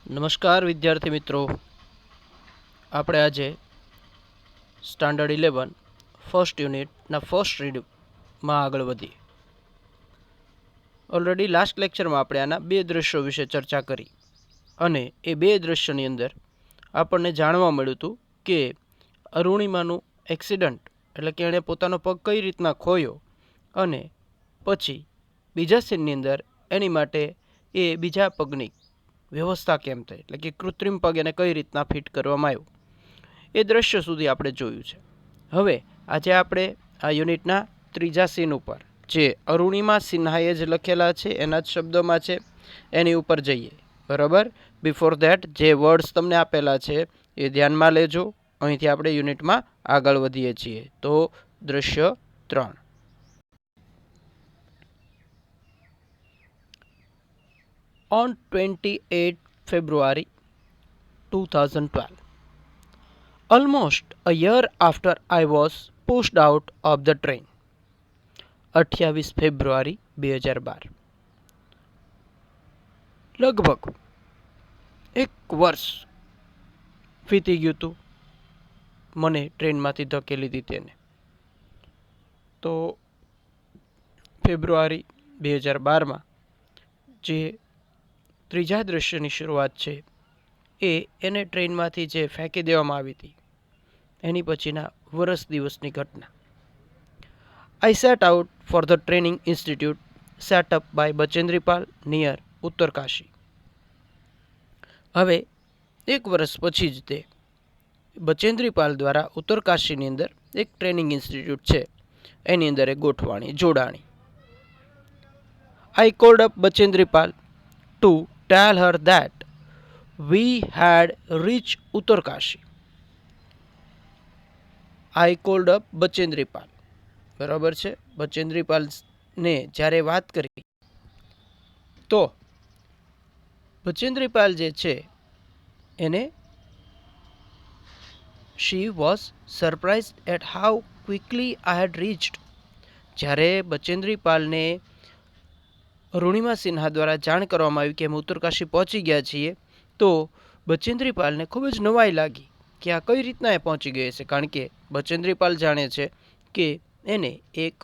નમસ્કાર વિદ્યાર્થી મિત્રો, આપણે આજે સ્ટાન્ડર્ડ 11 ફર્સ્ટ યુનિટના ફર્સ્ટ રીડમાં આગળ વધીએ. ઓલરેડી લાસ્ટ લેક્ચરમાં આપણે આના બે દૃશ્યો વિશે ચર્ચા કરી અને એ બે દૃશ્યોની અંદર આપણને જાણવા મળ્યું હતું કે અરુણિમાનું એક્સિડન્ટ એટલે કે એણે પોતાનો પગ કઈ રીતના ખોયો અને પછી બીજા સીનની અંદર એની માટે એ બીજા પગની વ્યવસ્થા કેમ થઈ, એટલે કે કૃત્રિમ પગ એને કઈ રીતના ફિટ કરવામાં આવ્યું, એ દ્રશ્ય સુધી આપણે જોયું છે. હવે આજે આપણે આ યુનિટના ત્રીજા સીન ઉપર જે અરુણિમા સિન્હાએ જ લખેલા છે એના જ શબ્દોમાં છે એની ઉપર જઈએ. બરાબર, બિફોર ધેટ જે વર્ડ્સ તમને આપેલા છે એ ધ્યાનમાં લેજો. અહીંથી આપણે યુનિટમાં આગળ વધીએ છીએ. તો દ્રશ્ય 3. On 28 February 2012, almost a year after I was pushed out of the train. 28 ફેબ્રુઆરી 2012, લગભગ એક વર્ષ વીતી ગયું હતું મને ટ્રેનમાંથી ધકેલી દીધી તેને. તો ફેબ્રુઆરી 2012માં જે ત્રીજા દૃશ્યની શરૂઆત છે એ એને ટ્રેનમાંથી જે ફેંકી દેવામાં આવી હતી એની પછીના વર્ષ દિવસની ઘટના. I set out for the training institute set up by Bachendri Pal near Uttarkashi. હવે એક વર્ષ પછી જ તે બચેન્દ્રીપાલ દ્વારા ઉત્તરકાશીની અંદર એક ટ્રેનિંગ ઇન્સ્ટિટ્યૂટ છે એની અંદર એ જોડાણી. I called up Bachendri Pal to tell her that we had reached Uttarkashi. I called up Bachendri Pal. બરાબર છે, બચેન્દ્રીપાલને જ્યારે વાત કરી તો બચેન્દ્રીપાલ જે છે એને she was surprised at how quickly I had reached. જ્યારે બચેન્દ્રીપાલને અરુણિમા સિન્હા દ્વારા જાણ કરવામાં આવી કે અમે ઉત્તરકાશી પહોંચી ગયા છીએ તો બચેન્દ્રીપાલને ખૂબ જ નવાઈ લાગી કે આ કઈ રીતના એ પહોંચી ગઈ છે, કારણ કે બચેન્દ્રીપાલ જાણે છે કે એને એક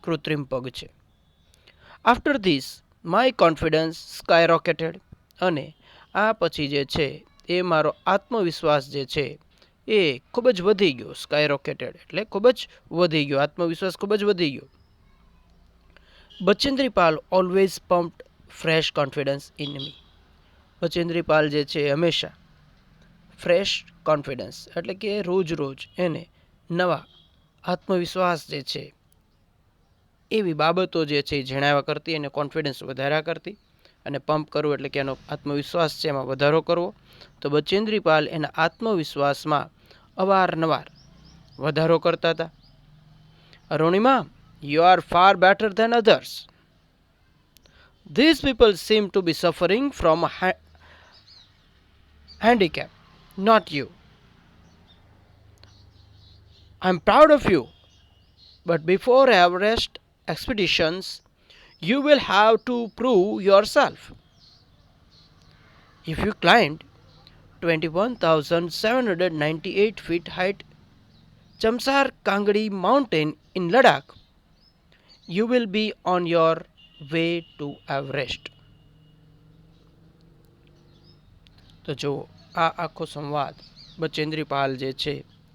કૃત્રિમ પગ છે. After this my confidence skyrocketed. અને આ પછી જે છે એ મારો આત્મવિશ્વાસ જે છે એ ખૂબ જ વધી ગયો. સ્કાય રોકેટેડ એટલે ખૂબ જ વધી ગયો, આત્મવિશ્વાસ ખૂબ જ વધી ગયો. Bachendri Pal always pumped fresh confidence in મી. બચેન્દ્રીપાલ જે છે હંમેશા ફ્રેશ કોન્ફિડન્સ એટલે કે રોજ રોજ એને નવા આત્મવિશ્વાસ જે છે એવી બાબતો જે છે એ જણાવ્યા કરતી, એને કોન્ફિડન્સ વધાર્યા કરતી. અને પંપ કરવું એટલે કે એનો આત્મવિશ્વાસ છે એમાં વધારો કરવો. તો બચેન્દ્રીપાલ એના આત્મવિશ્વાસમાં અવારનવાર વધારો કરતા હતા. Arunima, you are far better than others. These people seem to be suffering from a handicap, not you. I'm proud of you, but before Everest expeditions, you will have to prove yourself. If you climbed 21,798 feet height Chamsar Kangdi mountain in Ladakh, you will be on your way to Everest. તો જો આ આખો સંવાદ બચેન્દ્રીપાલ જે છે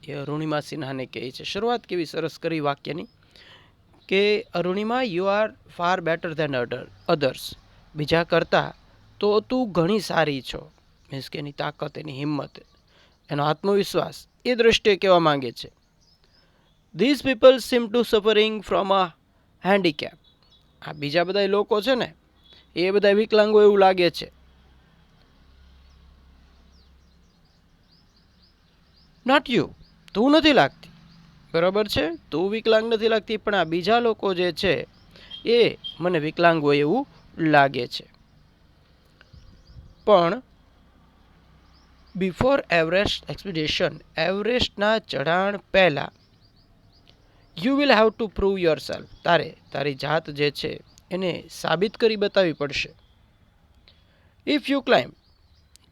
એ અરુણિમા સિન્હાને કહે છે. શરૂઆત કેવી સરસ કરી વાક્યની કે Arunima, you are far better than others. બીજા કરતાં તો તું ઘણી સારી છો. મીન્સ કે એની તાકાત, એની હિંમત, એનો આત્મવિશ્વાસ એ દ્રષ્ટિએ કહેવા માંગે છે. These people seem to suffering from a handicap. આ બીજા બધા લોકો છે ને એ બધા વિકલાંગો એવું લાગે છે. નોટ યુ, તું નથી લાગતી. બરાબર છે, તું વિકલાંગ નથી લાગતી, પણ આ બીજા લોકો જે છે એ મને વિકલાંગ હોય એવું લાગે છે. પણ બિફોર એવરેસ્ટ એક્સપિડિશન, એવરેસ્ટના ચઢાણ પહેલાં you will have to prove your self. તારી જાત જે છે એને સાબિત કરી બતાવવી પડશે. ઇફ યુ ક્લાઇમ્બ,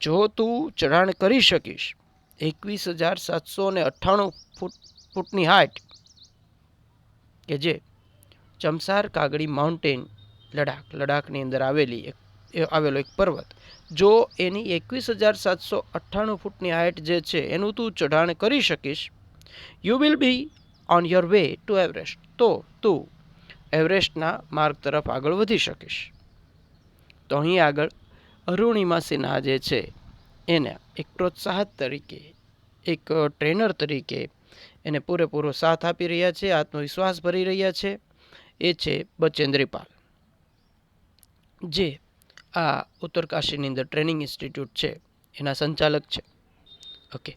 જો તું ચઢાણ કરી શકીશ 21,798 ફૂટની હાઇટ કે જે ચમસાર કાગડી માઉન્ટેન લડાખની અંદર આવેલો એક પર્વત, જો એની 21,798 ફૂટની હાઇટ જે છે એનું તું ચઢાણ કરી શકીશ, you will be on your way to Everest, તો તું એવરેસ્ટના માર્ગ તરફ આગળ વધી શકીશ. તો અહીં આગળ અરુણિમા સિન્હા જે છે એને એક પ્રોત્સાહક તરીકે, એક ટ્રેનર તરીકે એને પૂરેપૂરો સાથ આપી રહ્યા છે, આત્મવિશ્વાસ ભરી રહ્યા છે. એ છે બચેન્દ્રી પાલ, જે આ ઉત્તરકાશીની અંદર ટ્રેનિંગ ઇન્સ્ટિટ્યૂટ છે એના સંચાલક છે. Okay,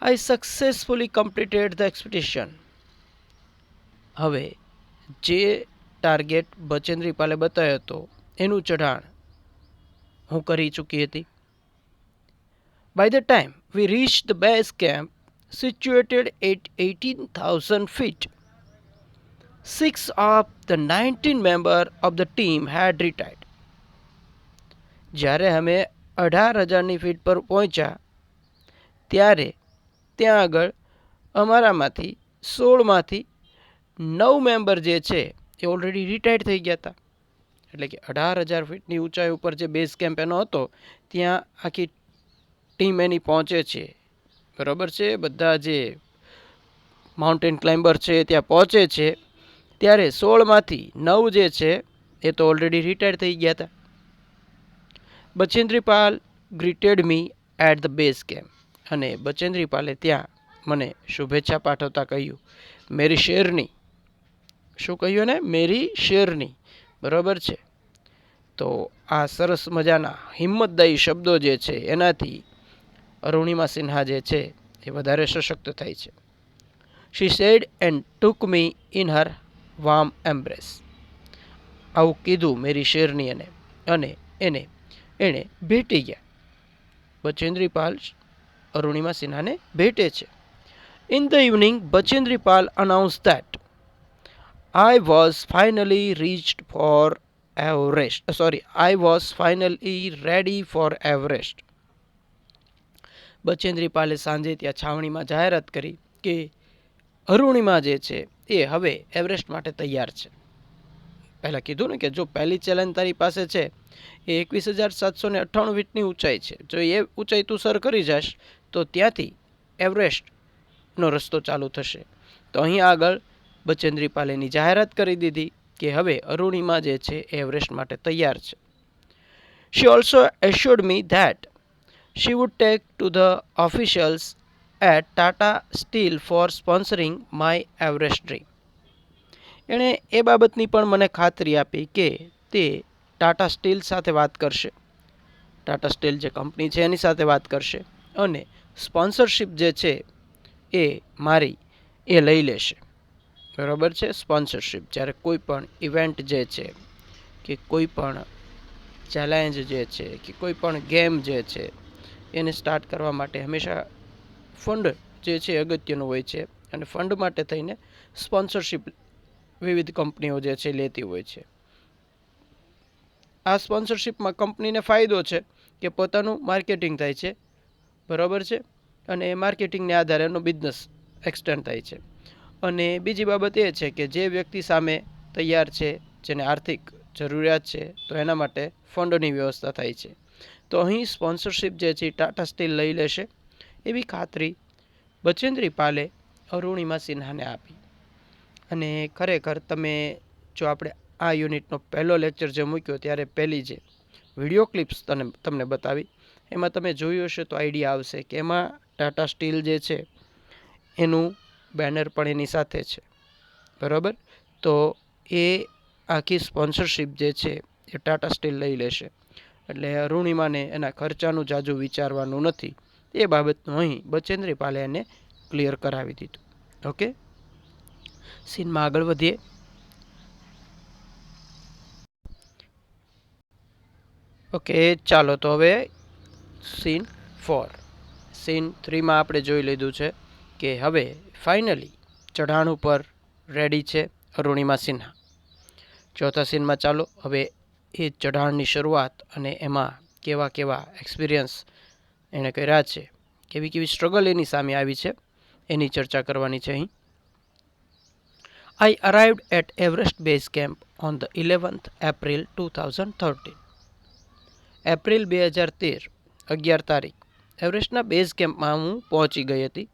I successfully completed the expedition. હવે જે ટાર્ગેટ બચેન્દ્રી પાલે બતાવ્યો હતો એનું ચઢાણ હું કરી ચૂકી હતી. By the time we reach the base camp situated at 18,000 feet, 6 of the 19 members of the team had retired. જ્યારે અમે 18,000ની ફીટ પર પહોંચ્યા ત્યારે ત્યાં આગળ અમારામાંથી 16માંથી 9 મેમ્બર જે છે એ ઓલરેડી રિટાયર્ડ થઈ ગયા હતા. એટલે કે 18,000 ફીટની ઊંચાઈ ઉપર જે બેઝ કેમ્પ એનો હતો ત્યાં આખી ટીમ એની પહોંચે છે, બરાબર છે. બધા જે માઉન્ટેન ક્લાઇમ્બર છે ત્યાં પહોંચે છે ત્યારે 16માંથી 9 જે છે એ તો ઓલરેડી રિટાયર્ડ થઈ ગયા હતા. Bachendri Pal greeted me at the base camp, અને બચેન્દ્રી પાલે ત્યાં મને શુભેચ્છા પાઠવતા કહ્યું, મેરી શેરની. શું કહ્યું ને? મેરી શેરની, બરાબર છે. તો આ સરસ મજાના હિંમતદાયી શબ્દો જે છે એનાથી અરુણિમા સિન્હા જે છે એ વધારે સશક્ત થાય છે. She said and took me in her warm embrace. આવું કીધું મેરી શેરની અને એણે ભેટી ગયા. બચેન્દ્રી પાલ અરુણિમા સિન્હાને ભેટે છે. In the evening Bachendri Pal announce that I was finally ready for Everest. Bachendri પાલે સાંજે ત્યાં છાવણીમાં જાહેરાત કરી કે અરુણિમા જે છે એ હવે એવરેસ્ટ માટે તૈયાર છે. પહેલાં કીધું ને કે જો પહેલી ચેલેન્જ તારી પાસે છે એ 21,798 ફીટની ઊંચાઈ છે, જો એ ઊંચાઈ તું સર કરી જાશ તો ત્યાંથી એવરેસ્ટનો રસ્તો ચાલુ થશે. તો અહીં આગળ બચેન્દ્રી પાલેની જાહેરાત કરી દીધી કે હવે અરુણિમા જે છે એ એવરેસ્ટ માટે તૈયાર છે. She also assured me that she would take to the officials at Tata Steel for sponsoring my Everest dream. એણે એ બાબતની પણ મને ખાતરી આપી કે તે ટાટા સ્ટીલ સાથે વાત કરશે, ટાટા સ્ટીલ જે કંપની છે એની સાથે વાત કરશે અને સ્પોન્સરશિપ જે છે એ મારી એ લઈ લેશે, બરાબર છે. સ્પોન્સરશિપ જ્યારે કોઈ પણ ઇવેન્ટ જે છે કે કોઈ પણ ચેલેન્જ જે છે કે કોઈ પણ ગેમ જે છે એને સ્ટાર્ટ કરવા માટે હંમેશા ફંડ જે છે અગત્યનું હોય છે, અને ફંડ માટે થઈને સ્પોન્સરશિપ વિવિધ કંપનીઓ જે છે લેતી હોય છે. આ સ્પોન્સરશિપમાં કંપનીને ફાયદો છે કે પોતાનું માર્કેટિંગ થાય છે, બરાબર છે, અને એ માર્કેટિંગને આધારે એનો બિઝનેસ એક્સટેન્ડ થાય છે. અને બીજી બાબત એ છે કે જે વ્યક્તિ સામે તૈયાર છે, જેને આર્થિક જરૂરિયાત છે, તો એના માટે ફંડની વ્યવસ્થા થાય છે. તો અહીં સ્પોન્સરશિપ જે છે ટાટા સ્ટીલ લઈ લેશે એવી ખાતરી બચેન્દ્રી પાલે અરુણિમા સિન્હાને આપી. અને ખરેખર તમે જો આપણે આ યુનિટનો પહેલો લેક્ચર જે મૂક્યો ત્યારે પહેલી જે વિડીયો ક્લિપ્સ તમને બતાવી એમાં તમે જોયું હશે તો આઈડિયા આવશે કે એમાં ટાટા સ્ટીલ જે છે એનું બેનર પણ એની સાથે છે, બરાબર. તો એ આખી સ્પોન્સરશિપ જે છે એ ટાટા સ્ટીલ લઈ લેશે, એટલે અરુણિમાને એના ખર્ચાનું જાજુ વિચારવાનું નથી. એ બાબતનું અહીં બચેન્દ્રી પાલે એને ક્લિયર કરાવી દીધું. ઓકે, સીનમાં આગળ વધીએ. ઓકે, ચાલો તો હવે સીન 4. સીન 3માં આપણે જોઈ લીધું છે કે હવે ફાઇનલી ચઢાણ ઉપર રેડી છે અરુણિમા સિન્હા. ચોથા સીનમાં ચાલો હવે એ ચઢાણની શરૂઆત અને એમાં કેવા કેવા એક્સપિરિયન્સ એણે કર્યા છે, કેવી કેવી સ્ટ્રગલ એની સામે આવી છે, એની ચર્ચા કરવાની છે અહીં. I arrived at Everest Base Camp on the 11th April 2013. April 2013 11 તારીખ એવરેસ્ટના બેઝ કેમ્પમાં હું પહોંચી ગઈ હતી.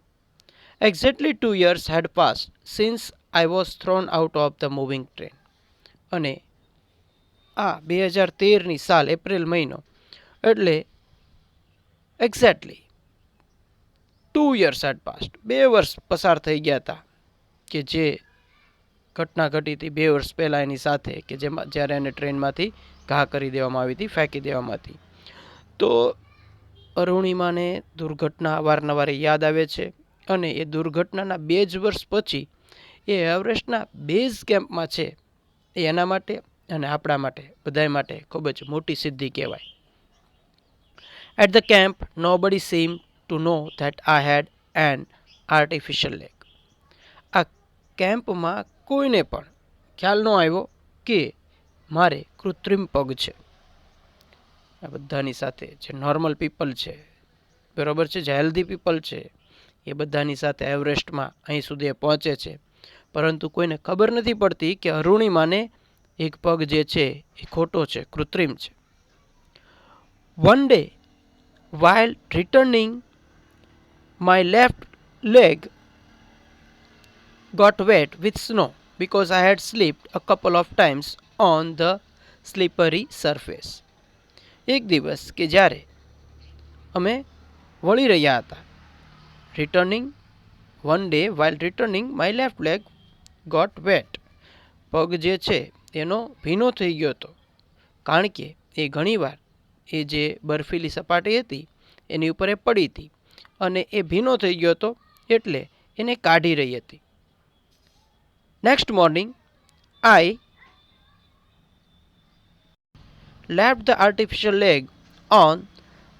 Exactly 2 years had passed since I was thrown out of the moving train. અને આ 2013ની સાલ એપ્રિલ મહિનો એટલે એક્ઝેક્ટલી 2 years had passed, 2 વર્ષ પસાર થઈ ગયા હતા કે જે ઘટના ઘટી હતી 2 વર્ષ પહેલાં એની સાથે, કે જેમાં જ્યારે એને ટ્રેનમાંથી ઘા કરી દેવામાં આવી હતી, ફેંકી દેવામાં હતી. તો અરુણિમાને દુર્ઘટના અવારનવાર યાદ આવે છે અને એ દુર્ઘટનાના 2 જ વર્ષ પછી એ એવરેસ્ટના બેઝ કેમ્પમાં છે. એ એના માટે અને આપણા માટે બધાય માટે ખૂબ જ મોટી સિદ્ધિ કહેવાય. At the camp nobody seemed to know that I had an artificial leg. આ કેમ્પમાં કોઈને પણ ખ્યાલ ન આવ્યો કે મારે કૃત્રિમ પગ છે. આ બધાની સાથે જે નોર્મલ પીપલ છે, બરાબર છે, જે હેલ્ધી પીપલ છે, એ બધાની સાથે એવરેસ્ટમાં અહીં સુધી એ પહોંચે છે, પરંતુ કોઈને ખબર નથી પડતી કે અરુણિમાને એક પગ જે છે એ ખોટો છે, કૃત્રિમ છે. One day while returning, my left leg got wet with snow because I had slipped a couple of times on the slippery surface. એક દિવસ કે જ્યારે અમે વળી રહ્યા હતા, one day while returning my left leg got wet, પગ જે છે એનો ભીનો થઈ ગયો હતો, કારણ કે એ ઘણીવાર એ જે બર્ફીલી સપાટી હતી એની ઉપર એ પડી હતી અને એ ભીનો થઈ ગયો હતો એટલે એને કાઢી રહી હતી. Next morning I left the artificial leg on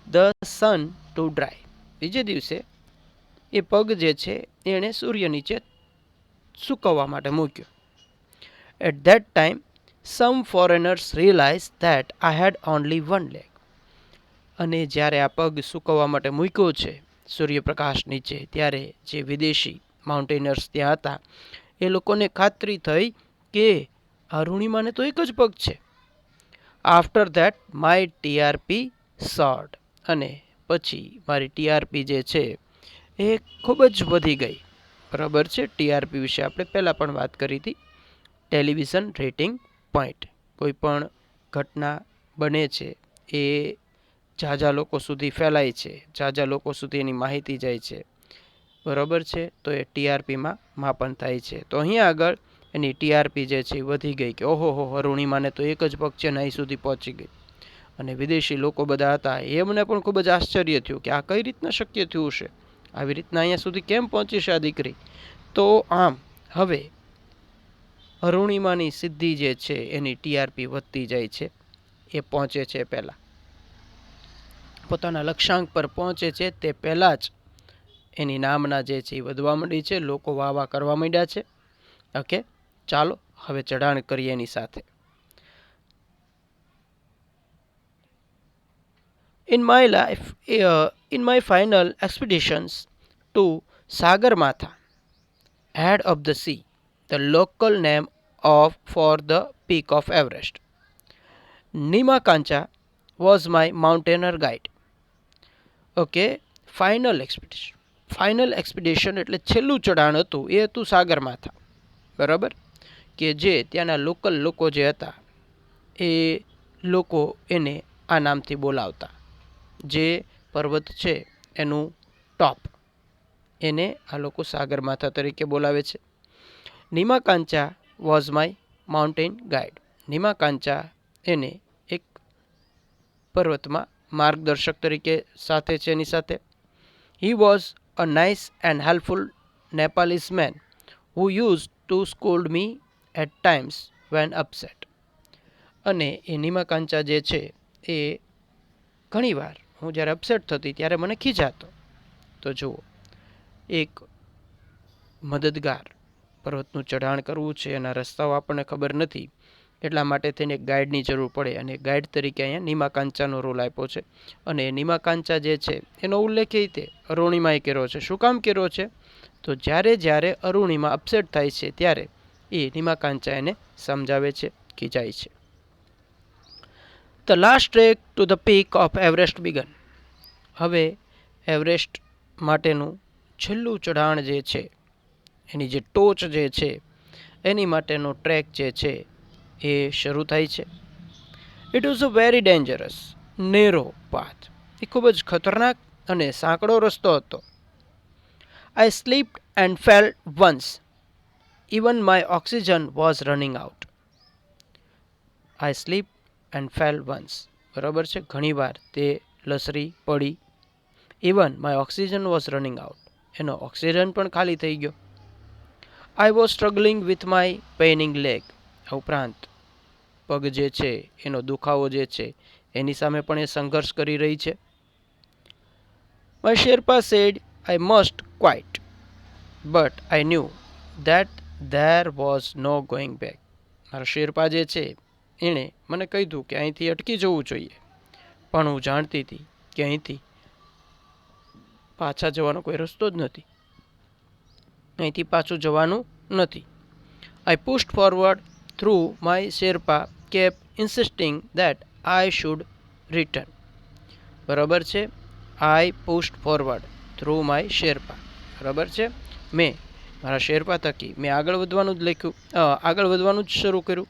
the sun to dry. બીજે દિવસે એ પગ જે છે એણે સૂર્ય નીચે સૂકવવા માટે મૂક્યો. At that time some foreigners realized that I had only one leg. અને જ્યારે આ પગ સૂકવવા માટે મૂક્યો છે સૂર્યપ્રકાશ નીચે, ત્યારે જે વિદેશી માઉન્ટેનર્સ ત્યાં હતા એ લોકોને ખાતરી થઈ કે અરુણિમાને તો એક જ પગ છે. After that my TRP soared. અને પછી મારી ટીઆરપી જે છે એ ખૂબ જ વધી ગઈ. બરાબર છે, ટીઆરપી વિશે આપણે પહેલાં પણ વાત કરી હતી. Television rating point. કોઈ પણ ઘટના બને છે એ ઝાઝા લોકો સુધી ફેલાય છે, ઝાઝા લોકો સુધી એની માહિતી જાય છે, બરાબર છે, તો એ ટીઆરપીમાં માપન થાય છે. તો અહીંયા આગળ એની ટીઆરપી જે છે એ વધી ગઈ કે ઓહો અરુણિમાને તો એક જ પગ છે ને અહીં સુધી પહોંચી ગઈ. અને વિદેશી લોકો બધા હતા એમને પણ ખૂબ જ આશ્ચર્ય થયું કે આ કઈ રીતના શક્ય થયું છે, આવી રીતના અહીંયા સુધી કેમ પહોંચી છે આ દીકરી. તો આમ હવે અરુણિમાની સિદ્ધિ જે છે એની ટીઆરપી વધતી જાય છે. એ પહોંચે છે પહેલાં, પોતાના લક્ષ્યાંક પર પહોંચે છે તે પહેલાં જ એની નામના જે છે એ વધવા માંડી છે, લોકો વાહ કરવા માંડ્યા છે. ઓકે, ચાલો હવે ચઢાણ કરીએ એની સાથે. In my final expeditions to Sagarmatha, head of the sea, the local name for the peak of Everest, Nima was my mountaineer guide. Okay, final expedition એટલે છેલ્લું ચઢાણ હતું એ હતું સાગરમાથા, બરાબર, કે જે ત્યાંના લોકલ લોકો જે હતા એ લોકો એને આ નામથી બોલાવતા. જે પર્વત છે એનું ટોપ, એને આ લોકો સાગરમાથા તરીકે બોલાવે છે. Nima Kancha was my mountain guide. Nima Kancha એને એક પર્વતમાં માર્ગદર્શક તરીકે સાથે છે એની સાથે. He was a nice and helpful Nepalese man who use to scold me at times when upset. અને એ નિમાકાંચા જે છે એ ઘણીવાર હું જ્યારે અપસેટ થતી ત્યારે મને ખીજાતો. તો જુઓ, એક મદદગાર, પર્વતનું ચઢાણ કરવું છે, એના રસ્તાઓ આપણને ખબર નથી, એટલા માટે થઈને એક ગાઈડની જરૂર પડે અને ગાઈડ તરીકે અહીંયા નીમા કાંચાનો રોલ આપ્યો છે. અને નીમા કાંચા જે છે એનો ઉલ્લેખ એ રીતે અરુણિમાએ કર્યો છે. શું કામ કર્યો છે? તો જ્યારે અરુણિમા અપસેટ થાય છે ત્યારે એ નીમા કાંચા એને સમજાવે છે, ખીજાય છે. The last track to the peak of Everest began. હવે એવરેસ્ટ માટેનું છેલ્લું ચઢાણ જે છે, એની જે ટોચ જે છે એની માટેનો ટ્રેક જે છે એ શરૂ થાય છે. It was a very dangerous narrow path. એ ખૂબ જ ખતરનાક અને સાંકડો રસ્તો હતો. I slipped and fell once. Even my oxygen was running out. I slip and fell once. બરાબર છે, ઘણીવાર તે લસરી પડી. Even my oxygen was running out. એનો ઓક્સિજન પણ ખાલી થઈ ગયો. I was struggling with my paining leg. ઉપરાંત પગ જે છે એનો દુખાવો જે છે એની સામે પણ એ સંઘર્ષ કરી રહી છે. My Sherpa said I must quit but I knew that there was no going back. મારા શેરપા જે છે એણે મને કહ્યું કે અહીંથી અટકી જવું જોઈએ, પણ હું જાણતી હતી કે અહીંથી પાછા જવાનો કોઈ રસ્તો જ નથી, અહીંથી પાછું જવાનું નથી. I pushed forward through my Sherpa kept insisting that I should return. બરાબર છે, I pushed forward through my Sherpa. બરાબર છે, મેં મારા શેરપા થકી મેં આગળ વધવાનું જ લખ્યું, આગળ વધવાનું જ શરૂ કર્યું.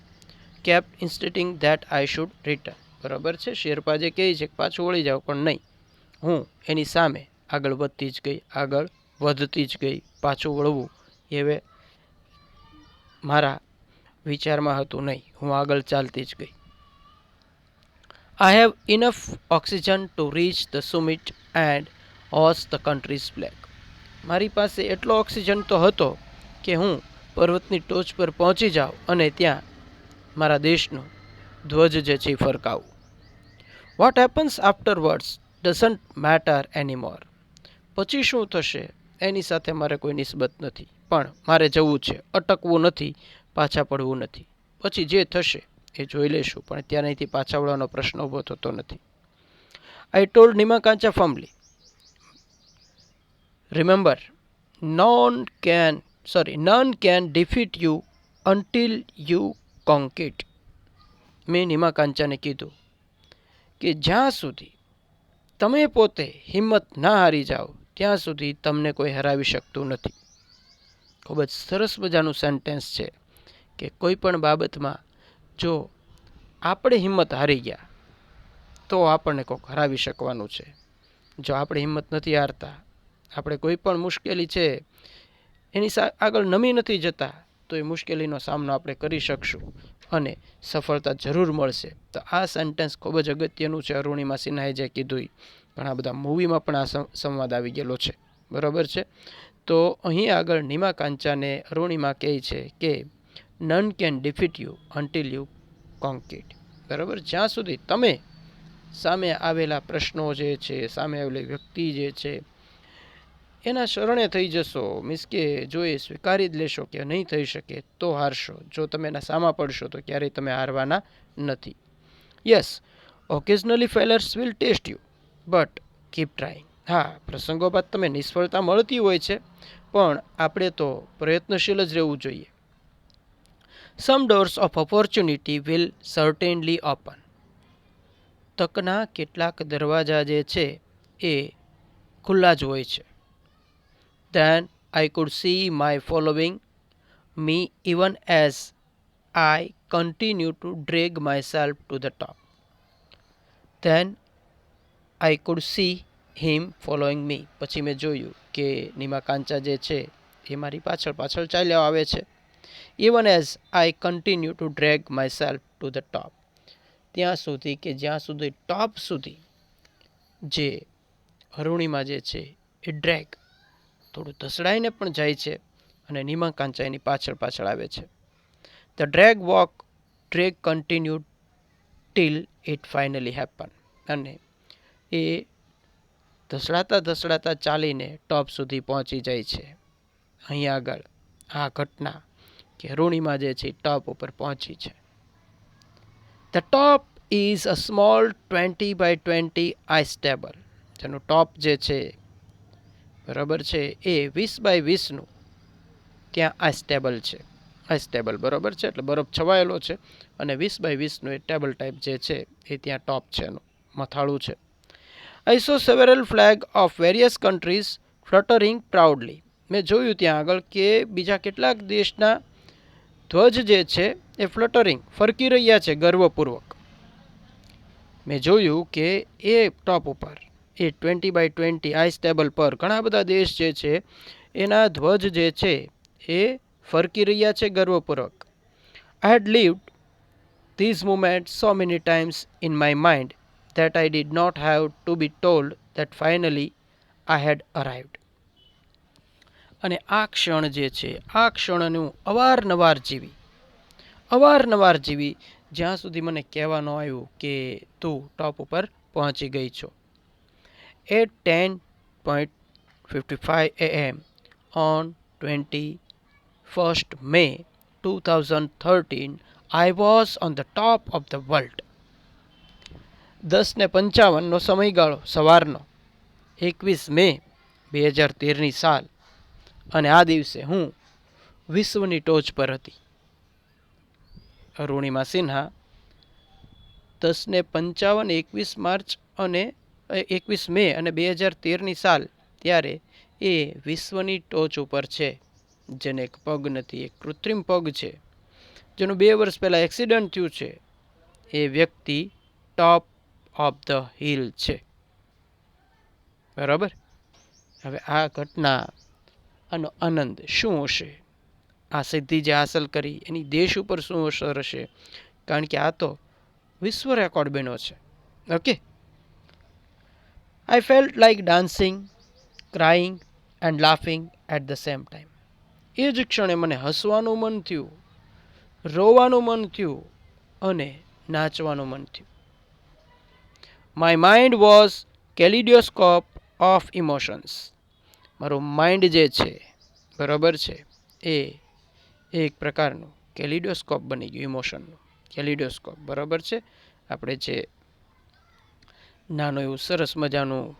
Kept insisting that I should return. બરાબર છે, શેરપા જે કહે છે કે પાછું વળી જાવ, પણ નહીં, હું એની સામે આગળ વધતી જ ગઈ, આગળ વધતી જ ગઈ. પાછું વળવું એ હવે મારા વિચારમાં હતું નહીં, હું આગળ ચાલતી જ ગઈ. I have enough oxygen to reach the summit and hoist the country's flag. મારી પાસે એટલો ઓક્સિજન તો હતો કે હું પર્વતની ટોચ પર પહોંચી જાઉં અને ત્યાં મારા દેશનો ધ્વજ જે છે ફરકાવું. What happens afterwards doesn't matter anymore. પછી શું થશે એની સાથે મારે કોઈ નિસ્બત નથી, પણ મારે જવું છે, અટકવું નથી, પાછા પડવું નથી. પછી જે થશે એ જોઈ લેશું, પણ ત્યાં અહીંથી પાછા વળવાનો પ્રશ્ન ઊભો થતો નથી. I told Nima Kancha firmly. Remember, none can defeat you until you conquer it. મેં નીમા કાંચાને કીધું કે જ્યાં સુધી તમે પોતે હિંમત ના હારી જાઓ ત્યાં સુધી તમને કોઈ હરાવી શકતું નથી. ખૂબ જ સરસ મજાનું સેન્ટેન્સ છે કે કોઈ પણ બાબતમાં જો આપણે હિંમત હારી ગયા તો આપણને કોઈક હરાવી શકવાનું છે. જો આપણે હિંમત નથી હારતા, આપણે કોઈ પણ મુશ્કેલી છે એની આગળ નમી નથી જતા, તો એ મુશ્કેલીનો સામનો આપણે કરી શકશું અને સફળતા જરૂર મળશે. તો આ સેન્ટેન્સ ખૂબ જ અગત્યનું છે. અરુણિમા સિન્હાએ જે કીધું, ઘણા બધા મૂવીમાં પણ આ સંવાદ આવી ગયેલો છે. બરાબર છે, તો અહીં આગળ નીમા કાંચાને અરુણિમા કહે છે કે none can defeat you until you concede. બરાબર, જ્યાં સુધી તમે સામે આવેલા પ્રશ્નો જે છે, સામે આવેલી વ્યક્તિ જે છે એના શરણે થઈ જશો, મીન્સ કે જો એ સ્વીકારી જ લેશો કે નહીં થઈ શકે તો હારશો. જો તમે એના સામા પડશો તો ક્યારેય તમે હારવાના નથી. Yes, occasionally failures will test you but keep trying. હા, પ્રસંગો બાદ તમે નિષ્ફળતા મળતી હોય છે, પણ આપણે તો પ્રયત્નશીલ જ રહેવું જોઈએ. Some doors of opportunity will certainly open. તકના કેટલાક દરવાજા જે છે એ ખુલ્લા જ હોય છે. Then I could see my following me even as I continued to drag myself to the top. Then I could see him following me. પછી મેં જોયું કે નીમા કાંચા જે છે એ મારી પાછળ પાછળ ચાલ્યા આવે છે. Even as I continue to drag myself to the top. ત્યાં સુધી કે જ્યાં સુધી ટોપ સુધી જે અરુણિમા જે છે એ ડ્રેગ થોડું ધસડાઈને પણ જાય છે અને નીમા કાંચા એની પાછળ પાછળ આવે છે. The drag continued till it finally happen. અને એ ધસડાતા ચાલીને ટોપ સુધી પહોંચી જાય છે. અહીં આગળ આ ઘટના કે અરુણિમા જે છે ટોપ ઉપર પહોંચી છે. The top is a small 20x20 ice table. જેનું ટોપ જે છે બરાબર છે એ 20x20નું ત્યાં આઈસ ટેબલ છે. આઈસ ટેબલ બરાબર છે એટલે બરફ છવાયેલો છે અને 20x20નું એ ટેબલ ટાઈપ જે છે એ ત્યાં ટોપ છે, એનું મથાળું છે. I saw several flag of various countries fluttering proudly. મેં જોયું ત્યાં આગળ કે બીજા કેટલાક દેશના ધ્વજ જે છે એ ફ્લટરિંગ ફરકી રહ્યા છે ગર્વપૂર્વક. મેં જોયું કે એ ટોપ ઉપર એ 20x20 આઈસ ટેબલ પર ઘણા બધા દેશ જે છે એના ધ્વજ જે છે એ ફરકી રહ્યા છે ગર્વપૂર્વક. આઈ હેડ લીવ્ડ these moments so many times in my mind that I did not have to be told that finally I had arrived. અને આ ક્ષણ જે છે આ ક્ષણનું અવારનવાર જીવી જ્યાં સુધી મને કહેવાનું આવ્યું કે તું ટોપ ઉપર પહોંચી ગઈ છો. At 10:55 a.m. on 21st May 2013 I was on the top of the world. 10:55નો સમયગાળો સવારનો 21 મે 2013ની સાલ અને આ દિવસે હું વિશ્વની ટોચ પર હતી. અરુણિમા સિન્હા 10:55 21 માર્ચ અને 21 મે અને 2013ની સાલ ત્યારે એ વિશ્વની ટોચ ઉપર છે. જેને એક પગ નથી, એક કૃત્રિમ પગ છે, જેનું 2 વર્ષ પહેલાં એક્સિડન્ટ થયું છે. એ વ્યક્તિ ટોપ ઓફ ધ હિલ છે. બરાબર. હવે આ ઘટના આનો આનંદ શું હશે, આ સિદ્ધિ જે હાંસલ કરી એની દેશ ઉપર શું અસર હશે, કારણ કે આ તો વિશ્વ રેકોર્ડ બન્યો છે. Okay. I felt like dancing, crying and laughing at the same time. એ જ ક્ષણે મને હસવાનું મન થયું, રોવાનું મન થયું અને નાચવાનું મન થયું. My mind was kaleidoscope of emotions. મારું માઇન્ડ જે છે બરાબર છે એ એક પ્રકારનું કેલિડોસ્કોપ બની ગયું, ઇમોશનનું કેલિડોસ્કોપ. બરાબર છે. આપણે જે નાનું એવું સરસ મજાનું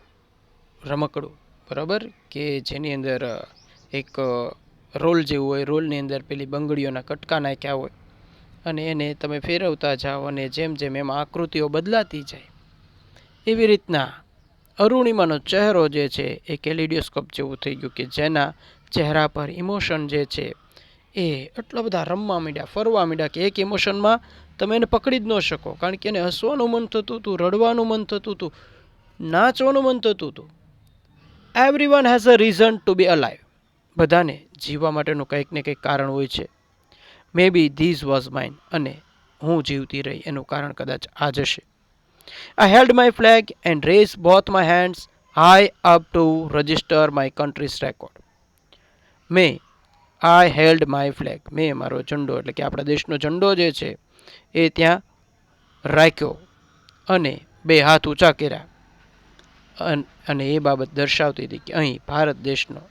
રમકડું બરાબર કે જેની અંદર એક રોલ જેવું હોય, રોલની અંદર પેલી બંગડીઓના કટકા નાખ્યા હોય અને એને તમે ફેરવતા જાઓ અને જેમ જેમ એમાં આકૃતિઓ બદલાતી જાય, એવી રીતના અરુણિમાનો ચહેરો જે છે એ કેલિડોસ્કોપ જેવું થઈ ગયું કે જેના ચહેરા પર ઇમોશન જે છે એ એટલા બધા રમવા માંડ્યા, ફરવા માંડ્યા કે એક ઇમોશનમાં તમે એને પકડી જ ન શકો, કારણ કે એને હસવાનું મન થતું હતું, રડવાનું મન થતું હતું, નાચવાનું મન થતું હતું. Everyone has a reason to be alive. બધાને જીવવા માટેનું કંઈક ને કંઈક કારણ હોય છે. May be this was mine. અને હું જીવતી રહી એનું કારણ કદાચ આ જ હશે. I held my flag and raised both my hands high up to register my country's record. I held my flag. મેં મારો ઝંડો એટલે કે આપણા દેશનો ઝંડો જે છે એ ત્યાં રાખ્યો અને 2 હાથ ઊંચા કર્યા અને એ બાબત દર્શાવતી હતી કે અહીં ભારત દેશનો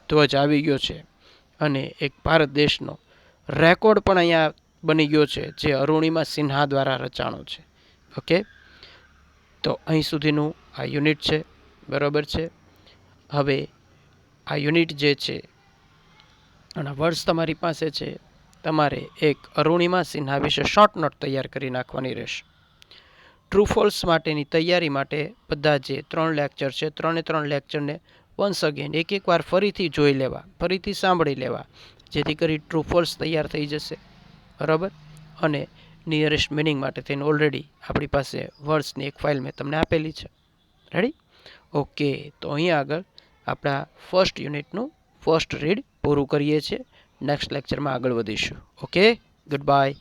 ધ્વજ આવી ગયો છે અને એક ભારત દેશનો રેકોર્ડ પણ અહીંયા બની ગયો છે જે અરુણિમા સિન્હા દ્વારા રચાણો છે. ઓકે. તો અહીં સુધીનું આ યુનિટ છે. બરાબર છે. હવે આ યુનિટ જે છે અને વર્ડ્સ તમારી પાસે છે, તમારે એક અરુણિમા સિન્હા વિશે શોર્ટ નોટ તૈયાર કરી નાખવાની રહેશે. ટ્રુ ફોલ્સ માટેની તૈયારી માટે બધા જે 3 લેક્ચર છે 3 લેક્ચરને વન્સ અગેન એક વાર ફરીથી જોઈ લેવા, ફરીથી સાંભળી લેવા, જેથી કરી ટ્રુ ફોલ્સ તૈયાર થઈ જશે. બરાબર. અને નિયરેસ્ટ મિનિંગ માટે તેને ઓલરેડી આપણી પાસે વર્ડ્સની એક ફાઇલ મેં તમને આપેલી છે. રેડી? ઓકે. તો અહીંયા આગળ આપણા ફર્સ્ટ યુનિટનું ફર્સ્ટ રીડ પૂરું કરીએ છીએ. નેક્સ્ટ લેક્ચરમાં આગળ વધીશું. ઓકે. Good bye.